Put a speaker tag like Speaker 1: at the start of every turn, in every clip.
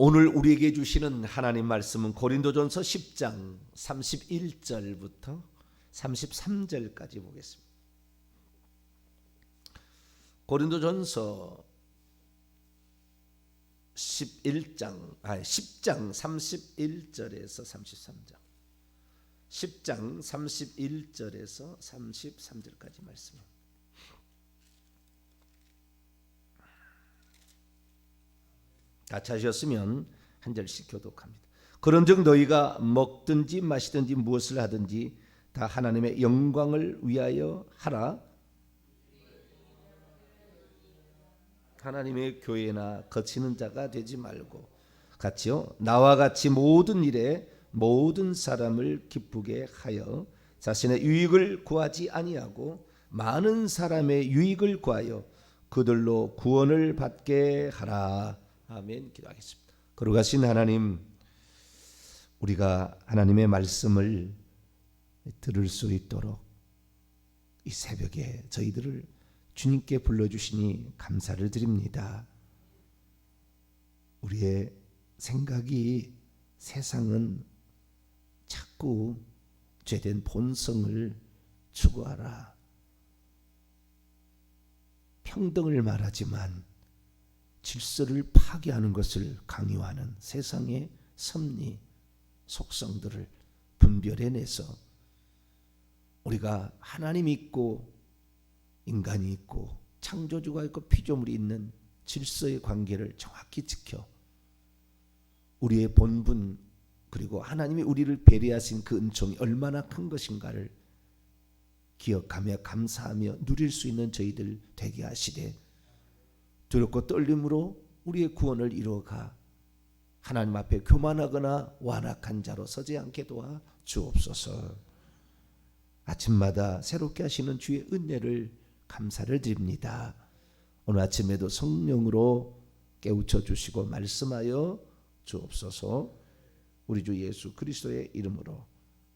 Speaker 1: 오늘 우리에게 주시는 하나님 말씀은 고린도전서 10장 31절부터 33절까지 보겠습니다. 고린도전서 10장 31절에서 33절 10장 31절에서 33절까지 말씀입니다. 같이 하셨으면 한 절씩 교독합니다. 그런즉 너희가 먹든지 마시든지 무엇을 하든지 다 하나님의 영광을 위하여 하라. 하나님의 교회나 거치는 자가 되지 말고 같이요 나와 같이 모든 일에 모든 사람을 기쁘게 하여 자신의 유익을 구하지 아니하고 많은 사람의 유익을 구하여 그들로 구원을 받게 하라. 아멘. 기도하겠습니다. 거룩하신 하나님, 우리가 하나님의 말씀을 들을 수 있도록 이 새벽에 저희들을 주님께 불러주시니 감사를 드립니다. 우리의 생각이 세상은 자꾸 죄된 본성을 추구하라. 평등을 말하지만 질서를 파괴하는 것을 강요하는 세상의 섭리, 속성들을 분별해내서 우리가 하나님이 있고 인간이 있고 창조주가 있고 피조물이 있는 질서의 관계를 정확히 지켜 우리의 본분 그리고 하나님이 우리를 배려하신 그 은총이 얼마나 큰 것인가를 기억하며 감사하며 누릴 수 있는 저희들 되게 하시되 두렵고 떨림으로 우리의 구원을 이루어가 하나님 앞에 교만하거나 완악한 자로 서지 않게 도와 주옵소서. 아침마다 새롭게 하시는 주의 은혜를 감사를 드립니다. 오늘 아침에도 성령으로 깨우쳐 주시고 말씀하여 주옵소서. 우리 주 예수 그리스도의 이름으로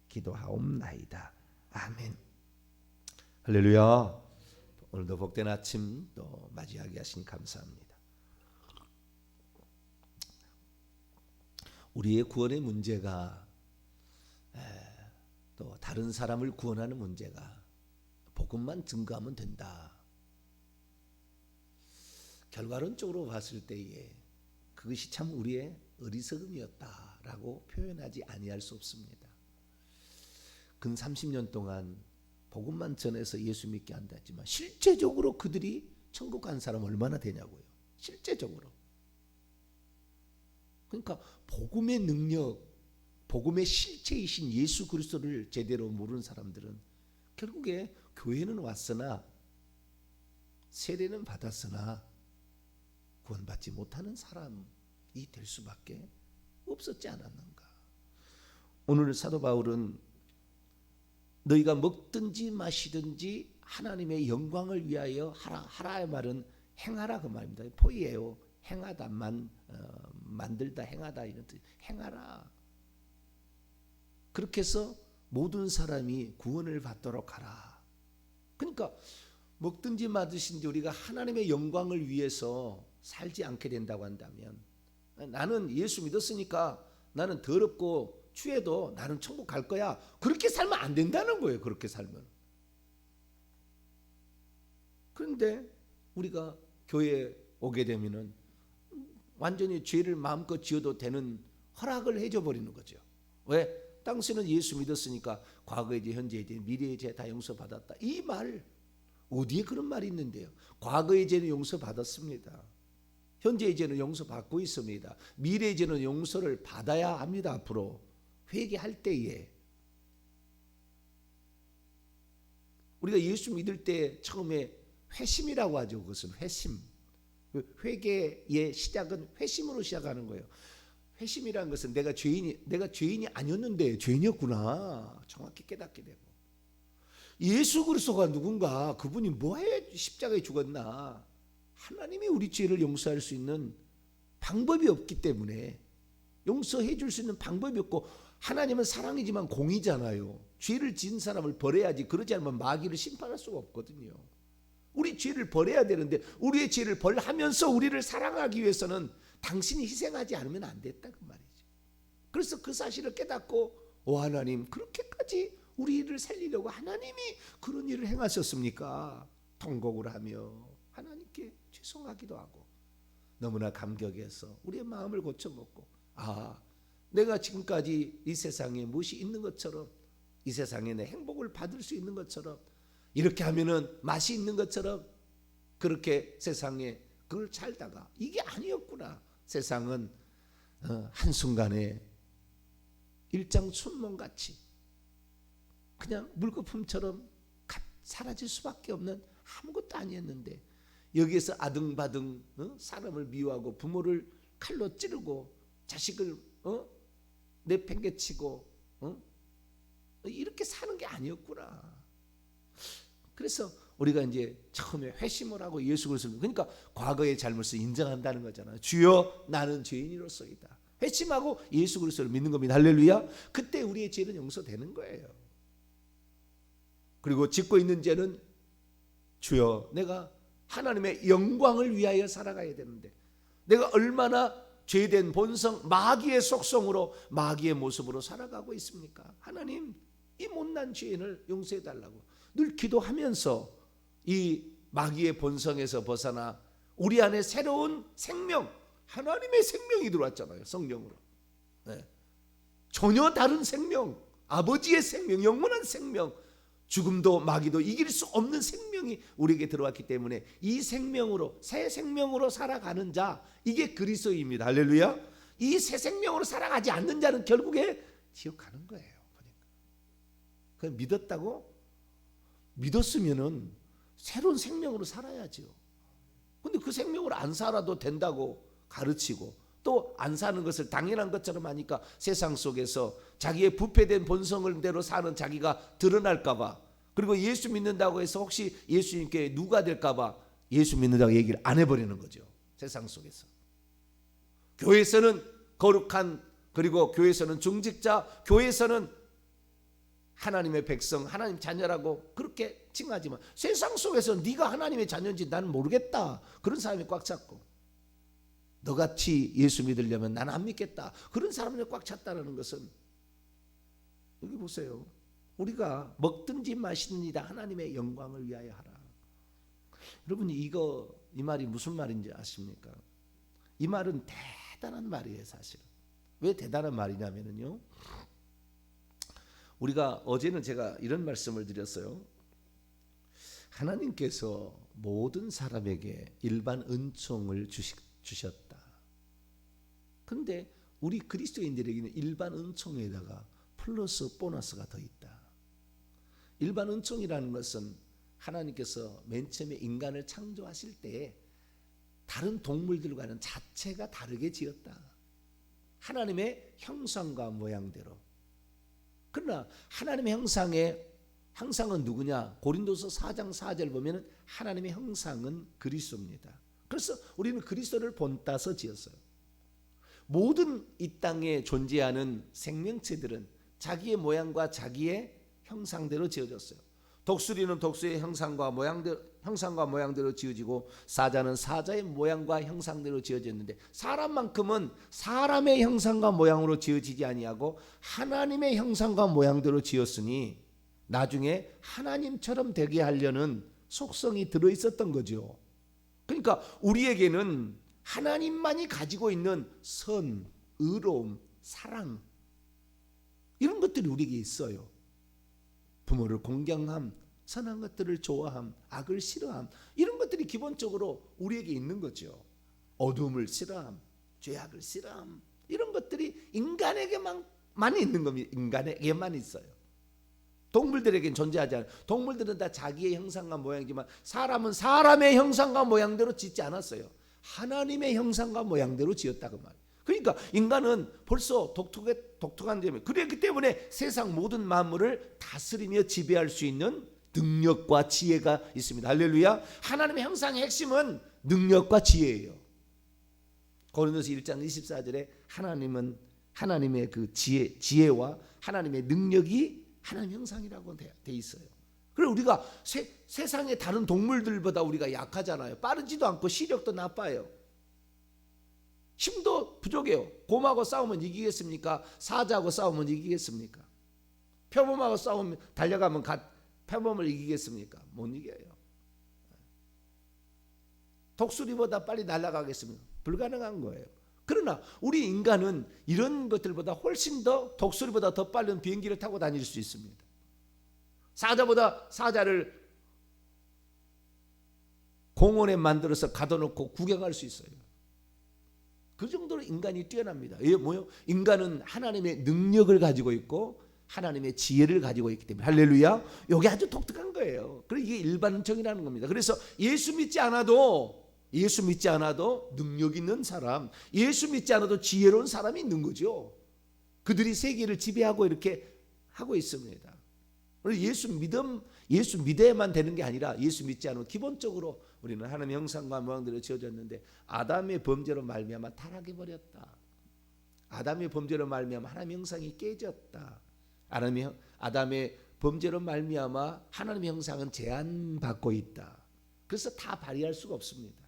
Speaker 1: 기도하옵나이다. 아멘. 할렐루야. 오늘도 복된 아침 또 맞이하게 하시니 감사합니다. 우리의 구원의 문제가 또 다른 사람을 구원하는 문제가 복음만 증거하면 된다. 결과론적으로 봤을 때에 그것이 참 우리의 어리석음이었다라고 표현하지 아니할 수 없습니다. 근 30년 동안 복음만 전해서 예수 믿게 한다 했지만 실제적으로 그들이 천국 간 사람 얼마나 되냐고요. 실제적으로. 그러니까 복음의 능력, 복음의 실체이신 예수 그리스도를 제대로 모르는 사람들은 결국에 교회는 왔으나 세례는 받았으나 구원받지 못하는 사람이 될 수밖에 없었지 않았는가. 오늘 사도 바울은 너희가 먹든지 마시든지 하나님의 영광을 위하여 하라. 하라의 말은 행하라 그 말입니다. 포이에요. 행하다, 만들다, 행하다 이런 뜻. 행하라. 그렇게 해서 모든 사람이 구원을 받도록 하라. 그러니까 먹든지 마든지 우리가 하나님의 영광을 위해서 살지 않게 된다고 한다면 나는 예수 믿었으니까 나는 더럽고 취해도 나는 천국 갈 거야. 그렇게 살면 안 된다는 거예요. 그렇게 살면. 그런데 우리가 교회에 오게 되면은 완전히 죄를 마음껏 지어도 되는 허락을 해줘 버리는 거죠. 왜? 당신은 예수 믿었으니까 과거의 죄, 현재의 죄, 미래의 죄 다 용서받았다. 이 말 어디에 그런 말이 있는데요. 과거의 죄는 용서받았습니다. 현재의 죄는 용서받고 있습니다. 미래의 죄는 용서를 받아야 합니다. 앞으로 회개할 때에 우리가 예수 믿을 때 처음에 회심이라고 하죠. 그것은 회심. 회개의 시작은 회심으로 시작하는 거예요. 회심이라는 것은 내가 죄인이 아니었는데 죄인이었구나 정확히 깨닫게 되고 예수 그리스도가 누군가 그분이 뭐해 십자가에 죽었나 하나님이 우리 죄를 용서할 수 있는 방법이 없기 때문에 용서해 줄 수 있는 방법이 없고 하나님은 사랑이지만 공의잖아요. 죄를 지은 사람을 벌해야지 그러지 않으면 마귀를 심판할 수가 없거든요. 우리 죄를 벌해야 되는데 우리의 죄를 벌하면서 우리를 사랑하기 위해서는 당신이 희생하지 않으면 안 됐다 그 말이죠. 그래서 그 사실을 깨닫고 하나님 그렇게까지 우리를 살리려고 하나님이 그런 일을 행하셨습니까? 통곡을 하며 하나님께 죄송하기도 하고 너무나 감격해서 우리의 마음을 고쳐먹고 내가 지금까지 이 세상에 무엇이 있는 것처럼 이 세상에 내 행복을 받을 수 있는 것처럼 이렇게 하면은 맛이 있는 것처럼 그렇게 세상에 그걸 살다가 이게 아니었구나. 세상은 한순간에 일장춘몽같이 그냥 물거품처럼 사라질 수밖에 없는 아무것도 아니었는데 여기에서 아등바등 사람을 미워하고 부모를 칼로 찌르고 자식을 내팽개치고 이렇게 사는 게 아니었구나. 그래서 우리가 이제 처음에 회심을 하고 예수 그리스도를 그러니까 과거의 잘못을 인정한다는 거잖아요. 주여 나는 죄인이로소이다. 회심하고 예수 그리스도를 믿는 겁니다. 할렐루야. 그때 우리의 죄는 용서되는 거예요. 그리고 짓고 있는 죄는 주여 내가 하나님의 영광을 위하여 살아가야 되는데 내가 얼마나 죄된 본성 마귀의 속성으로 마귀의 모습으로 살아가고 있습니까? 하나님 이 못난 죄인을 용서해 달라고 늘 기도하면서 이 마귀의 본성에서 벗어나 우리 안에 새로운 생명 하나님의 생명이 들어왔잖아요. 성령으로. 전혀 다른 생명 아버지의 생명 영원한 생명 죽음도 마귀도 이길 수 없는 생명이 우리에게 들어왔기 때문에 이 생명으로 새 생명으로 살아가는 자 이게 그리스도입니다. 할렐루야. 이 새 생명으로 살아가지 않는 자는 결국에 지옥 가는 거예요. 그 믿었다고? 믿었으면은 새로운 생명으로 살아야죠. 근데 그 생명으로 안 살아도 된다고 가르치고 또 안 사는 것을 당연한 것처럼 하니까 세상 속에서 자기의 부패된 본성을대로 사는 자기가 드러날까 봐 그리고 예수 믿는다고 해서 혹시 예수님께 누가 될까 봐 예수 믿는다고 얘기를 안 해버리는 거죠. 세상 속에서. 교회에서는 거룩한 그리고 교회에서는 중직자 교회에서는 하나님의 백성 하나님 자녀라고 그렇게 칭하지만 세상 속에서 네가 하나님의 자녀인지 나는 모르겠다. 그런 사람이 꽉 찼고 너같이 예수 믿으려면 나는 안 믿겠다. 그런 사람들이 꽉 찼다는 것은 여기 보세요. 우리가 먹든지 마시든지 다 하나님의 영광을 위하여 하라. 여러분 이 말이 무슨 말인지 아십니까? 이 말은 대단한 말이에요. 사실. 왜 대단한 말이냐면요. 우리가 어제는 제가 이런 말씀을 드렸어요. 하나님께서 모든 사람에게 일반 은총을 주셨다. 그런데 우리 그리스도인들에게는 일반 은총에다가 플러스 보너스가 더 있다. 일반 은총이라는 것은 하나님께서 맨 처음에 인간을 창조하실 때 다른 동물들과는 자체가 다르게 지었다. 하나님의 형상과 모양대로. 그러나 하나님의 형상은 누구냐? 고린도서 4장 4절 보면 하나님의 형상은 그리스도입니다. 그래서 우리는 그리스도를 본따서 지었어요. 모든 이 땅에 존재하는 생명체들은 자기의 모양과 자기의 형상대로 지어졌어요. 독수리는 독수리의 형상과 모양대로 지어지고 사자는 사자의 모양과 형상대로 지어졌는데 사람만큼은 사람의 형상과 모양으로 지어지지 아니하고 하나님의 형상과 모양대로 지었으니 나중에 하나님처럼 되게 하려는 속성이 들어있었던 거죠. 그러니까 우리에게는 하나님만이 가지고 있는 선, 의로움, 사랑 이런 것들이 우리에게 있어요. 부모를 공경함, 선한 것들을 좋아함, 악을 싫어함 이런 것들이 기본적으로 우리에게 있는 거죠. 어둠을 싫어함, 죄악을 싫어함 이런 것들이 인간에게만 있는 겁니다. 인간에게만 있어요. 동물들에게는 존재하지 않아요. 동물들은 다 자기의 형상과 모양이지만 사람은 사람의 형상과 모양대로 짓지 않았어요. 하나님의 형상과 모양대로 지었다고 말이에요. 그러니까 인간은 벌써 독특한 점이에요. 그렇기 때문에 세상 모든 만물을 다스리며 지배할 수 있는 능력과 지혜가 있습니다. 할렐루야. 하나님의 형상의 핵심은 능력과 지혜예요. 고린도서 1장 24절에 하나님은 하나님의 그 지혜와 하나님의 능력이 하나님 형상이라고 돼 있어요. 그리고 우리가 세상의 다른 동물들보다 우리가 약하잖아요. 빠르지도 않고 시력도 나빠요. 힘도 부족해요. 곰하고 싸우면 이기겠습니까? 사자하고 싸우면 이기겠습니까? 표범하고 싸우면 달려가면 표범을 이기겠습니까? 못 이겨요. 독수리보다 빨리 날아가겠습니까? 불가능한 거예요. 그러나 우리 인간은 이런 것들보다 훨씬 더 독수리보다 더 빠른 비행기를 타고 다닐 수 있습니다. 사자를 공원에 만들어서 가둬놓고 구경할 수 있어요. 그 정도로 인간이 뛰어납니다. 이게 뭐요? 인간은 하나님의 능력을 가지고 있고 하나님의 지혜를 가지고 있기 때문에 할렐루야. 이게 아주 독특한 거예요. 그래서 이게 일반적이라는 겁니다. 그래서 예수 믿지 않아도 능력 있는 사람, 예수 믿지 않아도 지혜로운 사람이 있는 거죠. 그들이 세계를 지배하고 이렇게 하고 있습니다. 예수 믿어야만 되는 게 아니라 예수 믿지 않으면 기본적으로 우리는 하나님의 형상과 모양대로 지어졌는데 아담의 범죄로 말미암아 타락해 버렸다. 아담의 범죄로 말미암아 하나님의 형상이 깨졌다. 아담의 범죄로 말미암아 하나님의 형상은 제한받고 있다. 그래서 다 발휘할 수가 없습니다.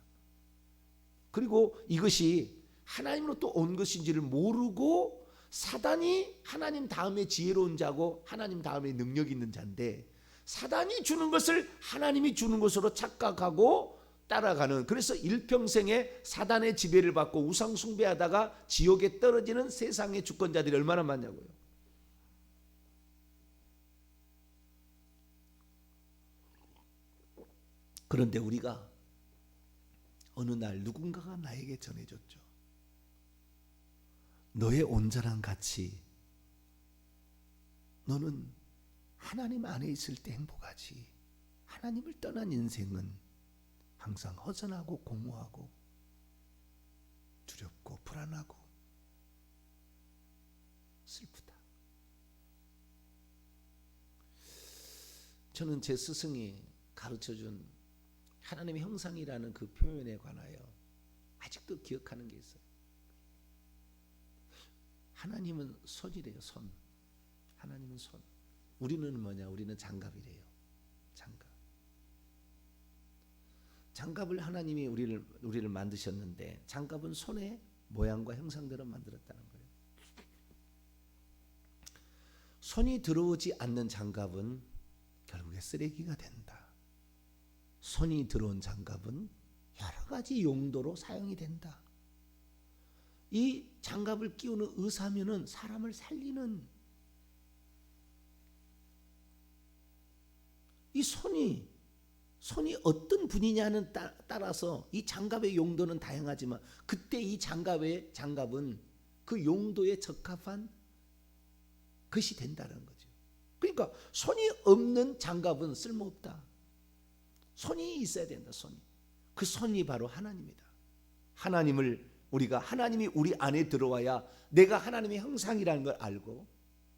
Speaker 1: 그리고 이것이 하나님으로 또 온 것인지를 모르고 사단이 하나님 다음에 지혜로운 자고 하나님 다음에 능력 있는 자인데 사단이 주는 것을 하나님이 주는 것으로 착각하고 따라가는, 그래서 일평생에 사단의 지배를 받고 우상 숭배하다가 지옥에 떨어지는 세상의 주권자들이 얼마나 많냐고요. 그런데 우리가 어느 날 누군가가 나에게 전해줬죠. 너의 온전한 가치, 너는 하나님 안에 있을 때 행복하지. 하나님을 떠난 인생은 항상 허전하고 공허하고 두렵고 불안하고 슬프다. 저는 제 스승이 가르쳐준 하나님의 형상이라는 그 표현에 관하여 아직도 기억하는 게 있어요. 하나님은 손이래요. 손. 하나님은 손. 우리는 뭐냐? 우리는 장갑이래요. 장갑. 장갑을 하나님이 우리를 만드셨는데 장갑은 손의 모양과 형상대로 만들었다는 거예요. 손이 들어오지 않는 장갑은 결국에 쓰레기가 된다. 손이 들어온 장갑은 여러 가지 용도로 사용이 된다. 이 장갑을 끼우는 의사면은 사람을 살리는, 이 손이 어떤 분이냐는 따라서 이 장갑의 용도는 다양하지만 그때 이 장갑은 그 용도에 적합한 것이 된다는 거죠. 그러니까 손이 없는 장갑은 쓸모없다. 손이 있어야 된다. 손이. 그 손이 바로 하나님이다. 하나님이 우리 안에 들어와야 내가 하나님의 형상이라는 걸 알고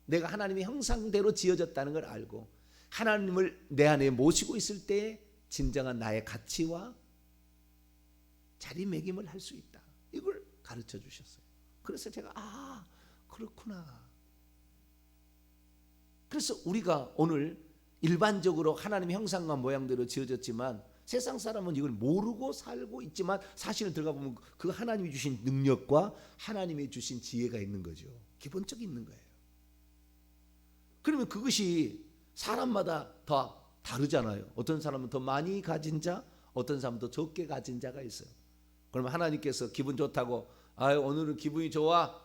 Speaker 1: 내가 하나님의 형상대로 지어졌다는 걸 알고 하나님을 내 안에 모시고 있을 때 진정한 나의 가치와 자리매김을 할 수 있다. 이걸 가르쳐 주셨어요. 그래서 제가 그렇구나. 그래서 우리가 오늘 일반적으로 하나님의 형상과 모양대로 지어졌지만 세상 사람은 이걸 모르고 살고 있지만 사실은 들어가 보면 그 하나님이 주신 능력과 하나님이 주신 지혜가 있는 거죠. 기본적이 있는 거예요. 그러면 그것이 사람마다 다 다르잖아요. 어떤 사람은 더 많이 가진 자, 어떤 사람은 더 적게 가진 자가 있어요. 그러면 하나님께서 기분 좋다고 오늘은 기분이 좋아.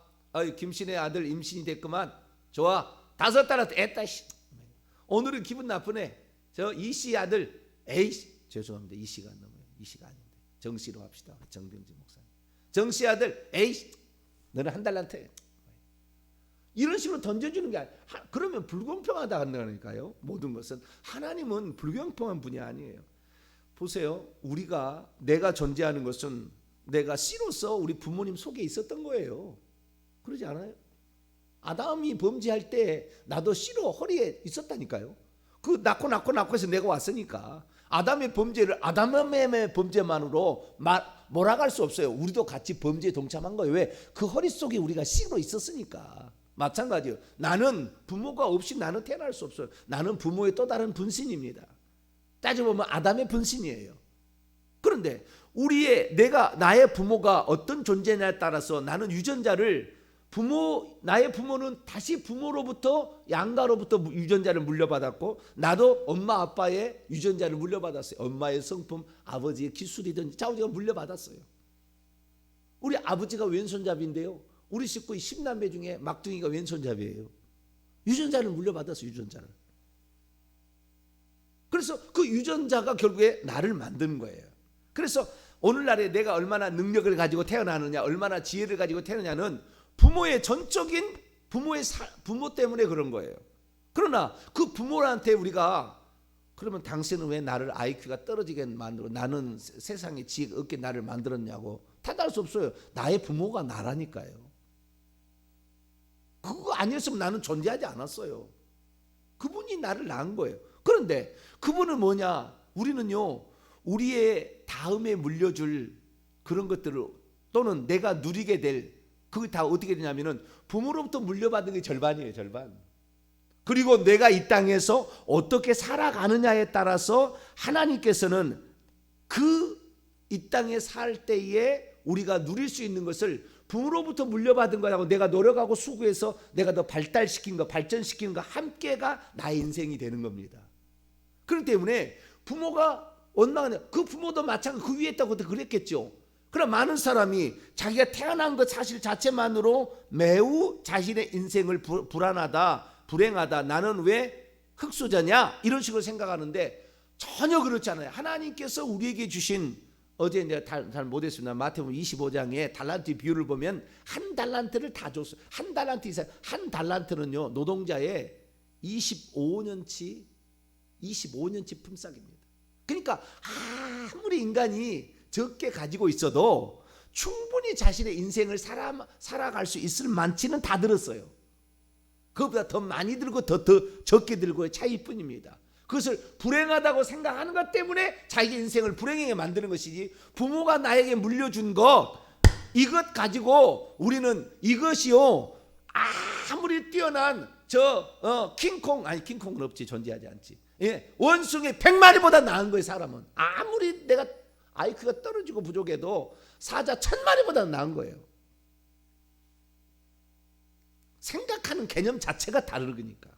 Speaker 1: 김신의 아들 임신이 됐구만. 좋아. 5달 애따. 오늘은 기분 나쁘네. 저 이씨 아들 죄송합니다. 이씨가 안 넘어요. 이씨가 아닌데 정씨로 합시다. 정병진 목사님. 정씨 아들 너는 한 달란테. 이런 식으로 던져주는 게 아니에요. 그러면 불공평하다 한다니까요. 모든 것은 하나님은 불공평한 분이 아니에요. 보세요. 내가 존재하는 것은 내가 씨로서 우리 부모님 속에 있었던 거예요. 그러지 않아요? 아담이 범죄할 때 나도 씨로 허리에 있었다니까요. 그 낳고 해서 내가 왔으니까 아담의 범죄만으로 몰아갈 수 없어요. 우리도 같이 범죄에 동참한 거예요. 왜? 그 허리 속에 우리가 씨로 있었으니까. 마찬가지예요. 나는 부모가 없이 나는 태어날 수 없어요. 나는 부모의 또 다른 분신입니다. 따져보면 아담의 분신이에요. 그런데 나의 부모가 어떤 존재냐에 따라서 나는 유전자를 나의 부모는 다시 부모로부터 양가로부터 유전자를 물려받았고, 나도 엄마 아빠의 유전자를 물려받았어요. 엄마의 성품, 아버지의 기술이든지 좌우지가 물려받았어요. 우리 아버지가 왼손잡이인데요, 우리 식구 10남매 중에 막둥이가 왼손잡이에요. 유전자를 물려받았어요. 유전자를. 그래서 그 유전자가 결국에 나를 만든 거예요. 그래서 오늘날에 내가 얼마나 능력을 가지고 태어나느냐, 얼마나 지혜를 가지고 태어나냐는 부모의 전적인 부모 때문에 그런 거예요. 그러나 그 부모한테 우리가 그러면 당신은 왜 나를 IQ가 떨어지게 만들어, 나는 세상에 지혜가 없게 나를 만들었냐고 타당할 수 없어요. 나의 부모가 나라니까요. 그거 아니었으면 나는 존재하지 않았어요. 그분이 나를 낳은 거예요. 그런데 그분은 뭐냐? 우리는요, 우리의 다음에 물려줄 그런 것들을 또는 내가 누리게 될 그게 다 어떻게 되냐면은 부모로부터 물려받은 게 절반이에요. 절반. 그리고 내가 이 땅에서 어떻게 살아가느냐에 따라서 하나님께서는 그 이 땅에 살 때에 우리가 누릴 수 있는 것을 부모로부터 물려받은 거라고 내가 노력하고 수고해서 내가 더 발달시킨 거, 발전시키는 거 함께가 나의 인생이 되는 겁니다. 그렇기 때문에 부모가 원망하냐, 그 부모도 마찬가지 그 위에 있다고 그랬겠죠. 그럼 많은 사람이 자기가 태어난 것 사실 자체만으로 매우 자신의 인생을 불안하다, 불행하다, 나는 왜 흙수저냐 이런 식으로 생각하는데 전혀 그렇지 않아요. 하나님께서 우리에게 주신, 어제 내가 잘 못했습니다. 마태복음 25장에 달란트 비율을 보면 한 달란트를 다 줬어요. 한 달란트 이상, 한 달란트는요 노동자의 25년치 품삯입니다. 그러니까 아무리 인간이 적게 가지고 있어도 충분히 자신의 인생을 살아갈 수 있을 만치는 다 들었어요. 그것보다 더 많이 들고 더 적게 들고의 차이뿐입니다. 그것을 불행하다고 생각하는 것 때문에 자기 인생을 불행하게 만드는 것이지, 부모가 나에게 물려준 것 이것 가지고 우리는 이것이요 아무리 뛰어난 킹콩은 없지, 존재하지 않지. 예, 원숭이 100마리보다 나은 거예요. 사람은 아무리 내가 IQ가 떨어지고 부족해도 사자 1000마리보다 나은 거예요. 생각하는 개념 자체가 다르니까.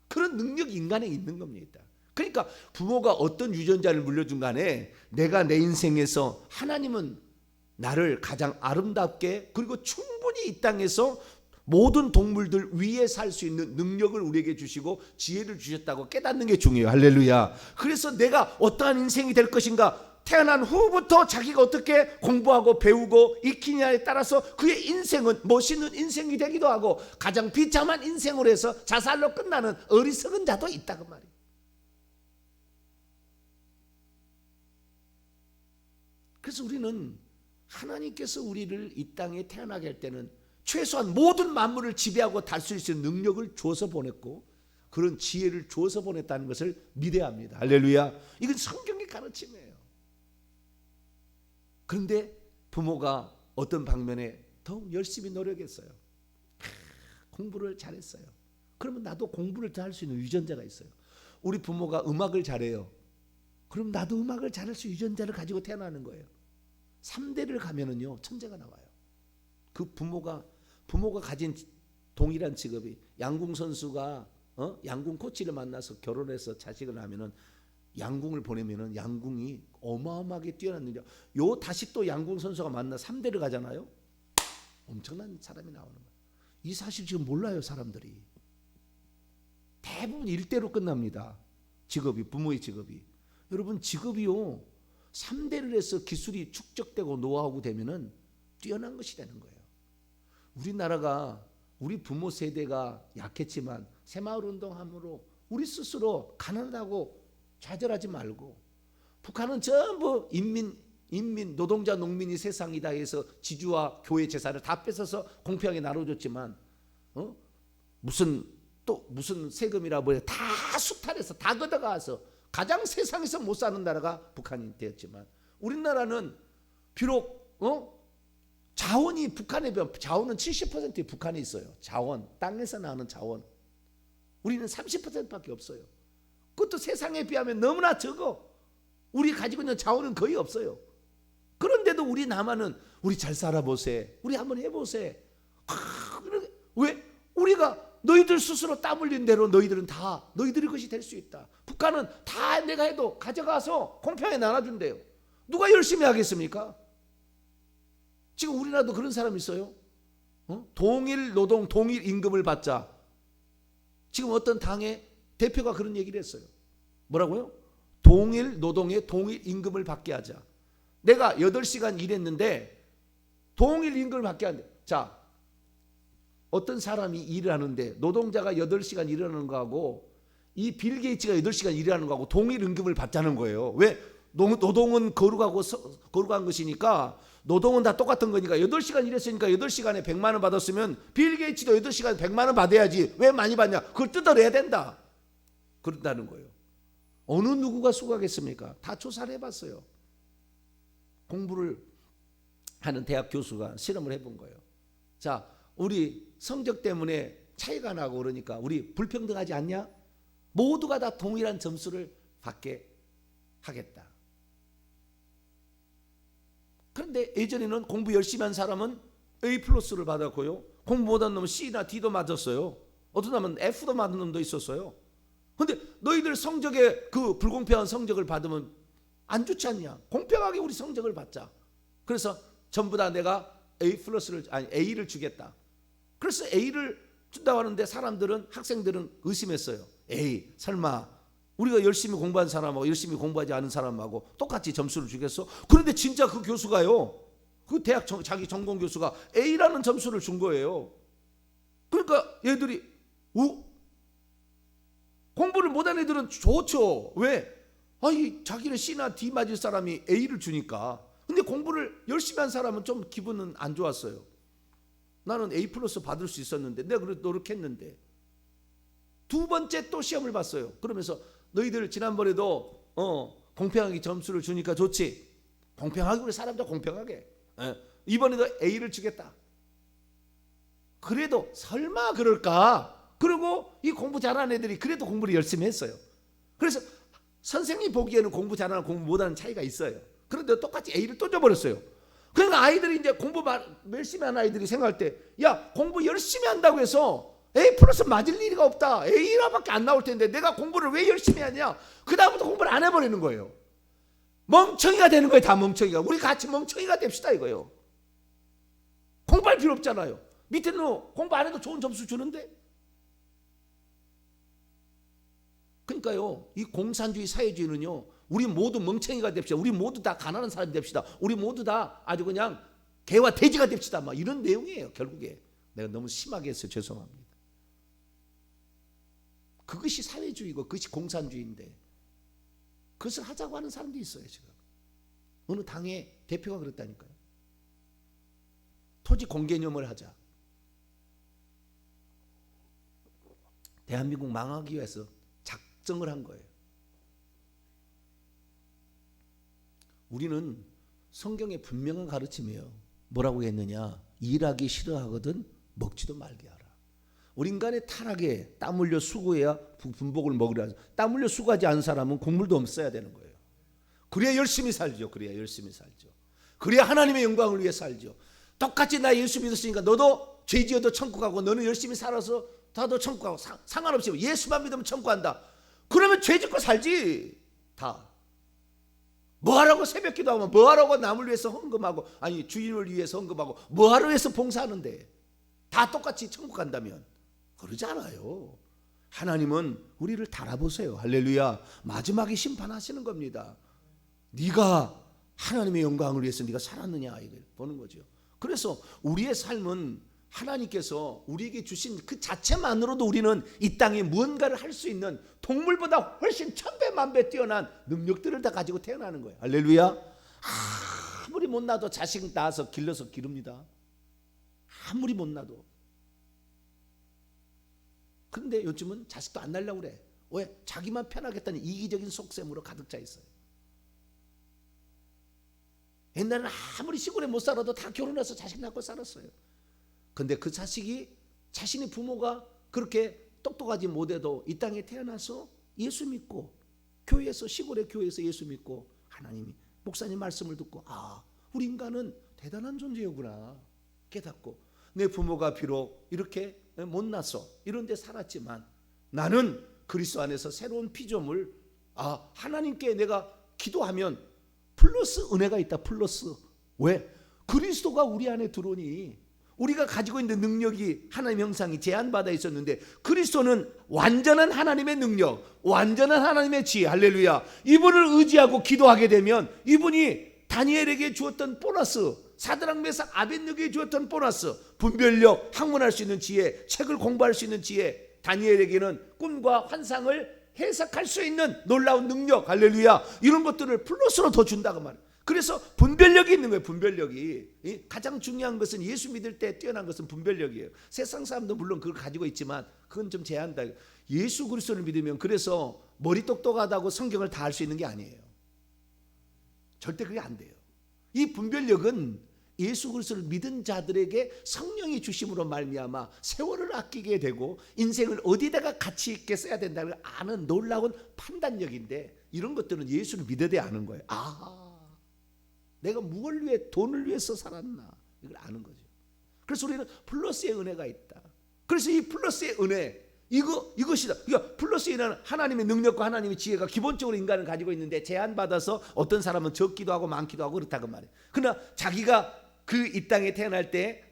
Speaker 1: 그런 능력이 인간에 있는 겁니다. 그러니까 부모가 어떤 유전자를 물려준 간에 내가 내 인생에서 하나님은 나를 가장 아름답게 그리고 충분히 이 땅에서 모든 동물들 위에 살 수 있는 능력을 우리에게 주시고 지혜를 주셨다고 깨닫는 게 중요해요. 할렐루야. 그래서 내가 어떠한 인생이 될 것인가, 태어난 후부터 자기가 어떻게 공부하고 배우고 익히냐에 따라서 그의 인생은 멋있는 인생이 되기도 하고 가장 비참한 인생으로 해서 자살로 끝나는 어리석은 자도 있다 그 말이에요. 그래서 우리는 하나님께서 우리를 이 땅에 태어나게 할 때는 최소한 모든 만물을 지배하고 다스릴 수 있는 능력을 주어서 보냈고 그런 지혜를 주어서 보냈다는 것을 믿어야 합니다. 할렐루야. 이건 성경의 가르침이에요. 그런데 부모가 어떤 방면에 더욱 열심히 노력했어요. 공부를 잘했어요. 그러면 나도 공부를 더 할 수 있는 유전자가 있어요. 우리 부모가 음악을 잘해요. 그럼 나도 음악을 잘할 수 있는 유전자를 가지고 태어나는 거예요. 3대를 가면은요 천재가 나와요. 그 부모가 가진 동일한 직업이, 양궁 선수가 양궁 코치를 만나서 결혼해서 자식을 낳으면은 양궁을 보내면은 양궁이 어마어마하게 뛰어난 능력. 다시 또 양궁 선수가 만나 3대를 가잖아요. 엄청난 사람이 나오는 거예요. 이 사실 지금 몰라요 사람들이. 대부분 1대로 끝납니다. 직업이, 부모의 직업이. 여러분 직업이요 3대를 해서 기술이 축적되고 노하우가 되면은 뛰어난 것이 되는 거예요. 우리나라가 우리 부모 세대가 약했지만 새마을운동함으로 우리 스스로 가난하다고 좌절하지 말고, 북한은 전부 인민 노동자 농민이 세상이다 해서 지주와 교회 재산을 다 뺏어서 공평하게 나눠줬지만 무슨 세금이라 뭐야 다 수탈해서 다 걷어가서 가장 세상에서 못 사는 나라가 북한이 되었지만, 우리나라는 비록 자원이 북한에 비하면 자원은 70%이 북한에 있어요. 자원, 땅에서 나오는 자원. 우리는 30%밖에 없어요. 그것도 세상에 비하면 너무나 적어. 우리 가지고 있는 자원은 거의 없어요. 그런데도 우리 남한은 우리 잘 살아보세, 우리 한번 해보세. 왜? 우리가 너희들 스스로 땀 흘린 대로 너희들은 다 너희들의 것이 될 수 있다. 북한은 다 내가 해도 가져가서 공평하게 나눠준대요. 누가 열심히 하겠습니까? 지금 우리나라도 그런 사람 있어요. 동일 노동 동일 임금을 받자. 지금 어떤 당의 대표가 그런 얘기를 했어요. 뭐라고요? 동일 노동에 동일 임금을 받게 하자. 내가 8시간 일했는데 동일 임금을 받게 한대. 자, 어떤 사람이 일을 하는데 노동자가 8시간 일하는 거하고 이 빌 게이츠가 8시간 일하는 거하고 동일 임금을 받자는 거예요. 왜? 노동은 거룩한 것이니까, 노동은 다 똑같은 거니까 8시간 일했으니까 8시간에 100만 원 받았으면 빌 게이츠도 8시간에 100만 원 받아야지. 왜 많이 받냐? 그걸 뜯어내야 된다. 그런다는 거예요. 어느 누구가 수고하겠습니까? 다 조사를 해봤어요. 공부를 하는 대학 교수가 실험을 해본 거예요. 자, 우리 성적 때문에 차이가 나고 그러니까 우리 불평등하지 않냐? 모두가 다 동일한 점수를 받게 하겠다. 그런데 예전에는 공부 열심히 한 사람은 A 플러스를 받았고요, 공부 못한 놈은 C나 D도 맞았어요. 어떤 놈은 F도 맞은 놈도 있었어요. 그런데 너희들 성적에 그 불공평한 성적을 받으면 안 좋지 않냐? 공평하게 우리 성적을 받자. 그래서 전부 다 내가 A를 주겠다. 그래서 A를 준다고 하는데 학생들은 의심했어요. 에이, 설마 우리가 열심히 공부한 사람하고 열심히 공부하지 않은 사람하고 똑같이 점수를 주겠어? 그런데 진짜 그 교수가요, 그 대학 자기 전공 교수가 A라는 점수를 준 거예요. 그러니까 얘들이 공부를 못한 애들은 좋죠. 왜? 아니, 자기는 C나 D 맞을 사람이 A를 주니까. 근데 공부를 열심히 한 사람은 좀 기분은 안 좋았어요. 나는 A 플러스 받을 수 있었는데, 내가 그래도 노력했는데. 두 번째 또 시험을 봤어요. 그러면서 너희들 지난번에도 공평하게 점수를 주니까 좋지. 공평하게, 우리 사람도 공평하게. 이번에도 A를 주겠다. 그래도 설마 그럴까? 그리고 이 공부 잘하는 애들이 그래도 공부를 열심히 했어요. 그래서 선생님이 보기에는 공부 잘하는 공부 못하는 차이가 있어요. 그런데 똑같이 A를 또 줘버렸어요. 그러니까 아이들이 이제 공부 열심히 하는 아이들이 생각할 때, 야, 공부 열심히 한다고 해서 A 플러스 맞을 일이 없다. A라밖에 안 나올 텐데 내가 공부를 왜 열심히 하냐? 그 다음부터 공부를 안 해버리는 거예요. 멍청이가 되는 거예요. 다 멍청이가. 우리 같이 멍청이가 됩시다 이거예요. 공부할 필요 없잖아요. 밑에는 공부 안 해도 좋은 점수 주는데. 그러니까요, 이 공산주의 사회주의는요, 우리 모두 멍청이가 됩시다. 우리 모두 다 가난한 사람이 됩시다. 우리 모두 다 아주 그냥 개와 돼지가 됩시다. 막 이런 내용이에요. 결국에 내가 너무 심하게 했어요. 죄송합니다. 그것이 사회주의고 그것이 공산주의인데 그것을 하자고 하는 사람도 있어요. 지금 어느 당의 대표가 그랬다니까요. 토지 공개념을 하자. 대한민국 망하기 위해서 작정을 한 거예요. 우리는 성경의 분명한 가르침이에요. 뭐라고 했느냐? 일하기 싫어하거든 먹지도 말게 하라. 우리 인간의 타락에 땀 흘려 수고해야 분복을 먹으라. 땀 흘려 수고하지 않은 사람은 국물도 없어야 되는 거예요. 그래야 열심히 살죠. 그래야 열심히 살죠. 그래야 하나님의 영광을 위해 살죠. 똑같이 나 예수 믿었으니까 너도 죄 지어도 천국 가고, 너는 열심히 살아서 다도 천국 가고, 상관없이 예수만 믿으면 천국 간다. 그러면 죄 짓고 살지. 다 뭐하라고 새벽 기도하면, 뭐하라고 남을 위해서 헌금하고, 아니 주인을 위해서 헌금하고, 뭐하러 해서 봉사하는데 다 똑같이 천국 간다면 그러지 않아요. 하나님은 우리를 달아보세요. 할렐루야. 마지막에 심판하시는 겁니다. 네가 하나님의 영광을 위해서 네가 살았느냐 이걸 보는 거죠. 그래서 우리의 삶은 하나님께서 우리에게 주신 그 자체만으로도 우리는 이 땅에 무언가를 할 수 있는, 동물보다 훨씬 천배만배 뛰어난 능력들을 다 가지고 태어나는 거예요. 할렐루야. 아무리 못 낳아도 자식 낳아서 길러서 기릅니다. 아무리 못 낳아도. 그런데 요즘은 자식도 안 낳으려고 그래. 왜? 자기만 편하겠다는 이기적인 속셈으로 가득 차 있어요. 옛날에는 아무리 시골에 못 살아도 다 결혼해서 자식 낳고 살았어요. 근데 그 자식이 자신의 부모가 그렇게 똑똑하지 못해도 이 땅에 태어나서 예수 믿고, 교회에서, 시골의 교회에서 예수 믿고, 하나님이 목사님 말씀을 듣고, 우리 인간은 대단한 존재였구나 깨닫고, 내 부모가 비록 이렇게 못났어 이런 데 살았지만 나는 그리스도 안에서 새로운 피조물, 하나님께 내가 기도하면 플러스 은혜가 있다. 플러스. 왜? 그리스도가 우리 안에 들어오니 우리가 가지고 있는 능력이 하나님의 형상이 제한받아 있었는데 그리스도는 완전한 하나님의 능력, 완전한 하나님의 지혜, 할렐루야, 이분을 의지하고 기도하게 되면 이분이 다니엘에게 주었던 보너스, 사드락 메삭 아벳느고에게 주었던 보너스, 분별력, 학문할 수 있는 지혜, 책을 공부할 수 있는 지혜, 다니엘에게는 꿈과 환상을 해석할 수 있는 놀라운 능력, 할렐루야, 이런 것들을 플러스로 더 준다고 말이에요. 그래서 분별력이 있는 거예요. 분별력이 가장 중요한 것은, 예수 믿을 때 뛰어난 것은 분별력이에요. 세상 사람도 물론 그걸 가지고 있지만 그건 좀 제한다. 예수 그리스도를 믿으면, 그래서 머리 똑똑하다고 성경을 다 할 수 있는 게 아니에요. 절대 그게 안 돼요. 이 분별력은 예수 그리스도를 믿은 자들에게 성령이 주심으로 말미암아 세월을 아끼게 되고 인생을 어디다가 가치 있게 써야 된다는 걸 아는 놀라운 판단력인데, 이런 것들은 예수를 믿어야 돼 아는 거예요. 내가 무엇을 위해, 돈을 위해서 살았나, 이걸 아는 거죠. 그래서 우리는 플러스의 은혜가 있다. 그래서 이 플러스의 은혜, 이것이다. 그러니까 플러스에 있는 하나님의 능력과 하나님의 지혜가 기본적으로 인간을 가지고 있는데 제한받아서 어떤 사람은 적기도 하고 많기도 하고 그렇다고 말이에요. 그러나 자기가 그 이 땅에 태어날 때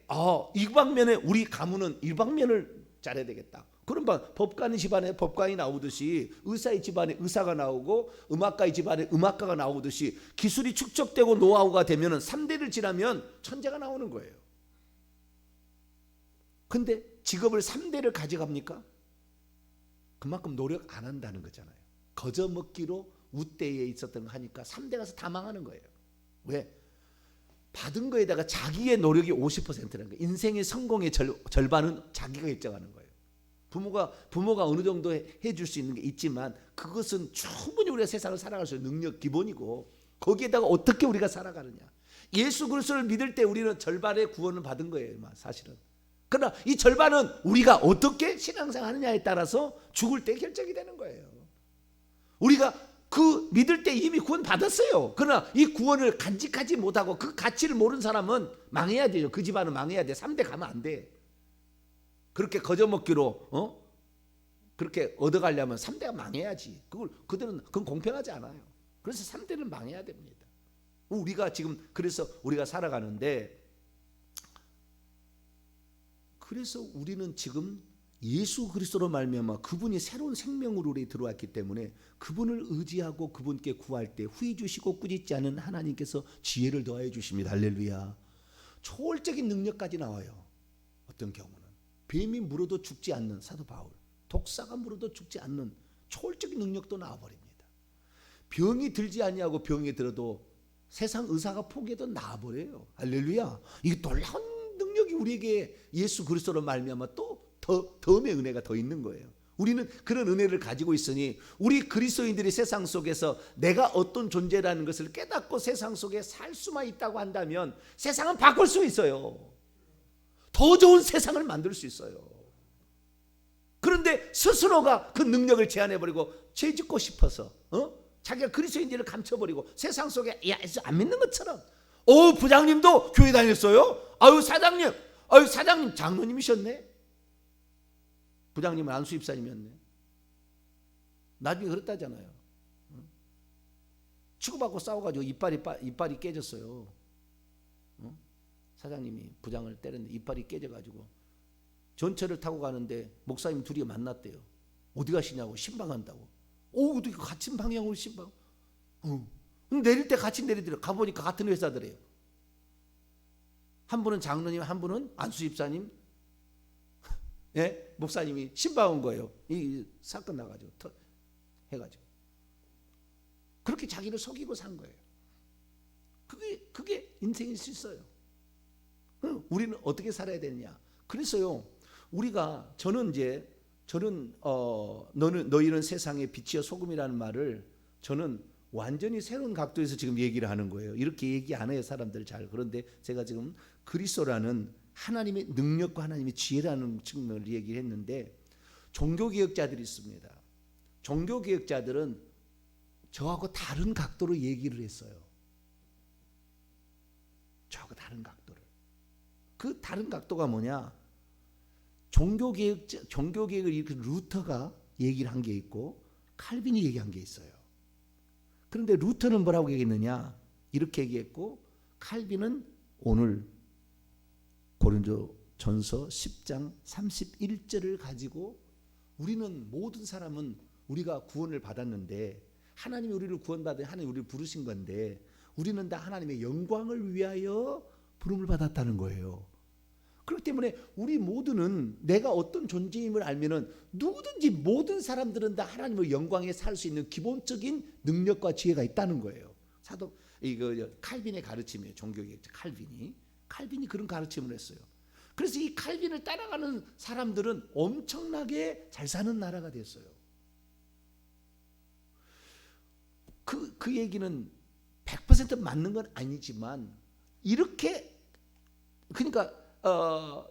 Speaker 1: 이 방면에 우리 가문은 이 방면을 잘해야 되겠다. 그런 법관 집안에 법관이 나오듯이, 의사의 집안에 의사가 나오고, 음악가의 집안에 음악가가 나오듯이 기술이 축적되고 노하우가 되면은 3대를 지나면 천재가 나오는 거예요. 근데 직업을 3대를 가져갑니까? 그만큼 노력 안 한다는 거잖아요. 거저먹기로 우때에 있었던 거 하니까 3대 가서 다 망하는 거예요. 왜? 받은 거에다가 자기의 노력이 50%라는 거예요. 인생의 성공의 절반은 자기가 결정하는 거예요. 부모가 어느 정도 해줄 수 있는 게 있지만 그것은 충분히 우리가 세상을 살아갈 수 있는 능력 기본이고, 거기에다가 어떻게 우리가 살아가느냐. 예수 그리스도를 믿을 때 우리는 절반의 구원을 받은 거예요, 사실은. 그러나 이 절반은 우리가 어떻게 신앙생활 하느냐에 따라서 죽을 때 결정이 되는 거예요. 우리가 그 믿을 때 이미 구원 받았어요. 그러나 이 구원을 간직하지 못하고 그 가치를 모르는 사람은 망해야 돼요. 그 집안은 망해야 돼. 3대 가면 안 돼. 그렇게 거저먹기로 그렇게 얻어가려면 3대가 망해야지. 그건 공평하지 않아요. 그래서 3대는 망해야 됩니다. 우리가 지금 그래서 우리가 살아가는데, 그래서 우리는 지금 예수 그리스도로 말미암아 그분이 새로운 생명으로 우리에 들어왔기 때문에 그분을 의지하고 그분께 구할 때 후히 주시고 꾸짖지 않은 하나님께서 지혜를 더하여 주십니다. 할렐루야. 초월적인 능력까지 나와요. 어떤 경우는 뱀이 물어도 죽지 않는 사도 바울, 독사가 물어도 죽지 않는 초월적인 능력도 나와버립니다. 병이 들지 아니하고 병이 들어도 세상 의사가 포기해도 나아버려요. 할렐루야. 이게 놀라운 능력이 우리에게 예수 그리스도로 말미암아 또 덤의 은혜가 더 있는 거예요. 우리는 그런 은혜를 가지고 있으니 우리 그리스도인들이 세상 속에서 내가 어떤 존재라는 것을 깨닫고 세상 속에 살 수만 있다고 한다면 세상은 바꿀 수 있어요. 더 좋은 세상을 만들 수 있어요. 그런데 스스로가 그 능력을 제한해버리고 죄짓고 싶어서 자기가 그리스도인들을 감춰버리고 세상 속에 안 믿는 것처럼, 부장님도 교회 다녔어요? 사장님 장로님이셨네? 부장님은 안수입사님이었네. 나중에 그랬다잖아요. 치고받고 싸워가지고 이빨이 깨졌어요. 사장님이 부장을 때렸는데 이빨이 깨져가지고 전철을 타고 가는데 목사님 둘이 만났대요. 어디 가시냐고. 신방한다고. 어떻게 같은 방향으로 신방? 내릴 때 같이 내리더래요. 가보니까 같은 회사더래요. 한 분은 장로님, 한 분은 안수집사님, 목사님이 신방 온 거예요. 이 사건 나가지고 해가지고 그렇게 자기를 속이고 산 거예요. 그게 인생일 수 있어요. 우리는 어떻게 살아야 되느냐. 그래서요, 저는 너희는 세상의 빛이요 소금이라는 말을 저는 완전히 새로운 각도에서 지금 얘기를 하는 거예요. 이렇게 얘기 안 해요, 사람들 잘. 그런데 제가 지금 그리스도라는 하나님의 능력과 하나님의 지혜라는 측면을 얘기를 했는데, 종교개혁자들이 있습니다. 종교개혁자들은 저하고 다른 각도로 얘기를 했어요. 그 다른 각도가 뭐냐? 종교개혁을 이렇게 루터가 얘기를 한 게 있고 칼빈이 얘기한 게 있어요. 그런데 루터는 뭐라고 얘기했느냐? 이렇게 얘기했고 칼빈은 오늘 고린도전서 10장 31절을 가지고 우리는 모든 사람은 우리가 구원을 받았는데 하나님이 우리를 구원받은 하나님이 우리를 부르신 건데 우리는 다 하나님의 영광을 위하여 부름을 받았다는 거예요. 그렇기 때문에 우리 모두는 내가 어떤 존재임을 알면은 누구든지 모든 사람들은 다 하나님의 영광에 살 수 있는 기본적인 능력과 지혜가 있다는 거예요. 사도 이거 칼빈의 가르침이에요. 종교개혁자 칼빈이 그런 가르침을 했어요. 그래서 이 칼빈을 따라가는 사람들은 엄청나게 잘 사는 나라가 됐어요. 그 얘기는 100% 맞는 건 아니지만 이렇게 그러니까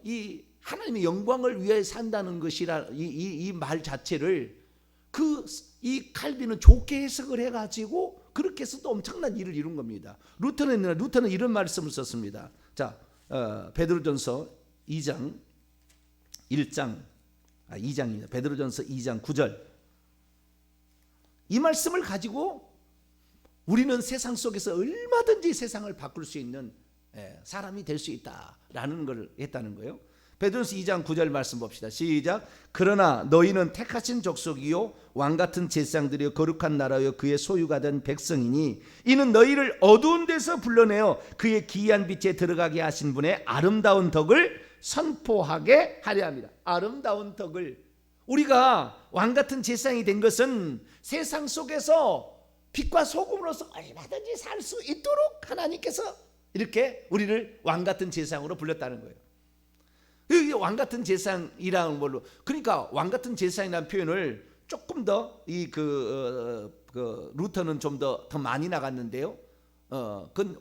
Speaker 1: 이 하나님의 영광을 위해 산다는 것이라 이 말 자체를 이 칼빈은 좋게 해석을 해가지고 그렇게 해서 또 엄청난 일을 이룬 겁니다. 루터는 이런 말씀을 썼습니다. 자, 베드로전서 2장입니다. 베드로전서 2장 9절. 이 말씀을 가지고 우리는 세상 속에서 얼마든지 세상을 바꿀 수 있는 사람이 될 수 있다라는 걸 했다는 거예요. 베드로서 2장 9절 말씀 봅시다. 시작. 그러나 너희는 택하신 족속이요 왕같은 제사장들이요 거룩한 나라요 그의 소유가 된 백성이니 이는 너희를 어두운 데서 불러내어 그의 기이한 빛에 들어가게 하신 분의 아름다운 덕을 선포하게 하려 합니다. 아름다운 덕을. 우리가 왕같은 제사장이 된 것은 세상 속에서 빛과 소금으로서 얼마든지 살 수 있도록 하나님께서 이렇게 우리를 왕같은 제사장으로 불렀다는 거예요. 왕같은 제사장이라는 걸로, 그러니까 왕같은 제사장이라는 표현을 조금 더 루터는 좀 더 많이 나갔는데요. 그건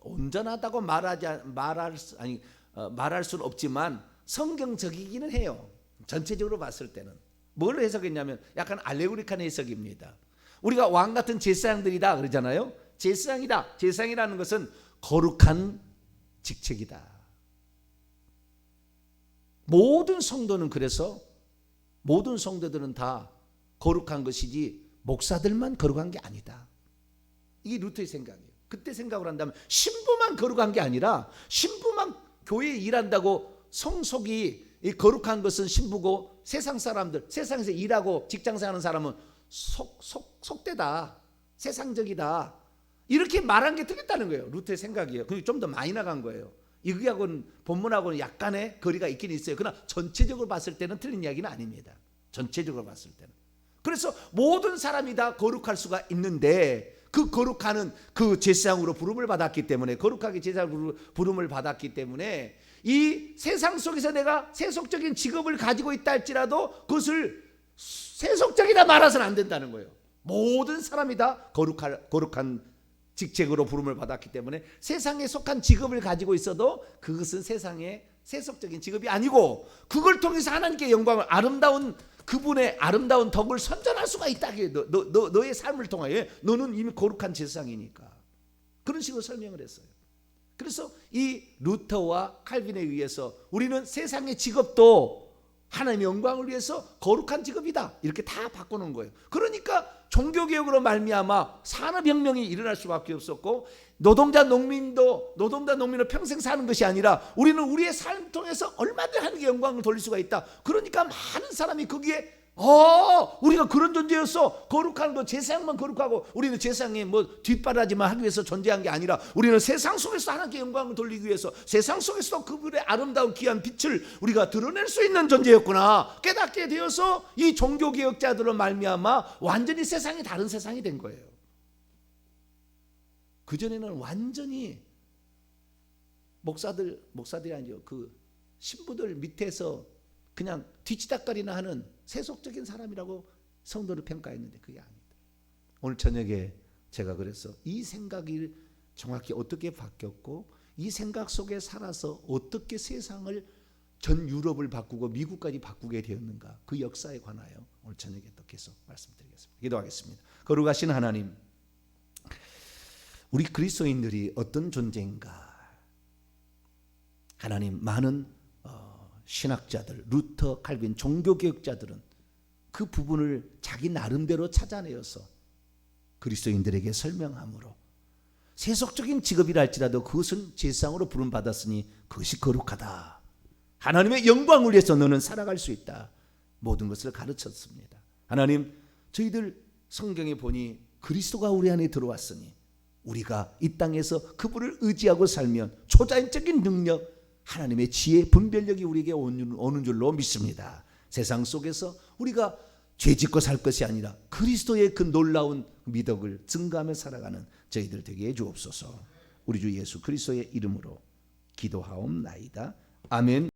Speaker 1: 온전하다고 말할 수는 없지만 성경적이기는 해요. 전체적으로 봤을 때는 뭘 해석했냐면 약간 알레고리칸 해석입니다. 우리가 왕같은 제사장들이다 그러잖아요. 제사장이다. 제사장이라는 것은 거룩한 직책이다. 모든 성도는 그래서 모든 성도들은 다 거룩한 것이지 목사들만 거룩한 게 아니다. 이게 루터의 생각이에요. 그때 생각을 한다면 신부만 거룩한 게 아니라 신부만 교회에 일한다고 성속이 거룩한 것은 신부고 세상 사람들, 세상에서 일하고 직장생활하는 사람은 속되다, 세상적이다 이렇게 말한 게 틀렸다는 거예요. 루터의 생각이에요. 그게 좀 더 많이 나간 거예요. 이거하고는 본문하고는 약간의 거리가 있긴 있어요. 그러나 전체적으로 봤을 때는 틀린 이야기는 아닙니다. 전체적으로 봤을 때는. 그래서 모든 사람이 다 거룩할 수가 있는데 그 거룩하는 그 제사장으로 부름을 받았기 때문에 거룩하게 제사장으로 부름을 받았기 때문에 이 세상 속에서 내가 세속적인 직업을 가지고 있다 할지라도 그것을 세속적이다 말아서는 안 된다는 거예요. 모든 사람이 다 거룩한 직책으로 부름을 받았기 때문에 세상에 속한 직업을 가지고 있어도 그것은 세상의 세속적인 직업이 아니고 그걸 통해서 하나님께 영광을 아름다운 그분의 아름다운 덕을 선전할 수가 있다. 너의 삶을 통하여 너는 이미 거룩한 제사장이니까 그런 식으로 설명을 했어요. 그래서 이 루터와 칼빈에 의해서 우리는 세상의 직업도 하나님의 영광을 위해서 거룩한 직업이다 이렇게 다 바꿔놓은 거예요. 그러니까 종교개혁으로 말미암아 산업혁명이 일어날 수밖에 없었고 노동자 농민으로 평생 사는 것이 아니라 우리는 우리의 삶을 통해서 얼마든지 하나님께 영광을 돌릴 수가 있다. 그러니까 많은 사람이 거기에 우리가 그런 존재였어. 거룩한 거 제사장만 거룩하고 우리는 제사장에 뭐 뒷바라지만 하기 위해서 존재한 게 아니라 우리는 세상 속에서 하나님께 영광을 돌리기 위해서 세상 속에서 그분의 아름다운 귀한 빛을 우리가 드러낼 수 있는 존재였구나 깨닫게 되어서 이 종교개혁자들로 말미암아 완전히 세상이 다른 세상이 된 거예요. 그전에는 완전히 목사들이 아니죠. 그 신부들 밑에서 그냥 뒤치다거리나 하는 세속적인 사람이라고 성도를 평가했는데 그게 아니다. 오늘 저녁에 제가 그래서 이 생각이 정확히 어떻게 바뀌었고 이 생각 속에 살아서 어떻게 세상을 전 유럽을 바꾸고 미국까지 바꾸게 되었는가 그 역사에 관하여 오늘 저녁에 또 계속 말씀드리겠습니다. 기도하겠습니다. 거룩하신 하나님, 우리 그리스도인들이 어떤 존재인가 하나님, 많은 신학자들, 루터, 칼빈, 종교개혁자들은 그 부분을 자기 나름대로 찾아내어서 그리스도인들에게 설명함으로 세속적인 직업이라 할지라도 그것은 제사장으로 부름받았으니 그것이 거룩하다. 하나님의 영광을 위해서 너는 살아갈 수 있다. 모든 것을 가르쳤습니다. 하나님, 저희들 성경에 보니 그리스도가 우리 안에 들어왔으니 우리가 이 땅에서 그분을 의지하고 살면 초자연적인 능력, 하나님의 지혜, 분별력이 우리에게 오는 줄로 믿습니다. 세상 속에서 우리가 죄짓고 살 것이 아니라 그리스도의 그 놀라운 미덕을 증거하며 살아가는 저희들 되게 해주옵소서. 우리 주 예수 그리스도의 이름으로 기도하옵나이다. 아멘.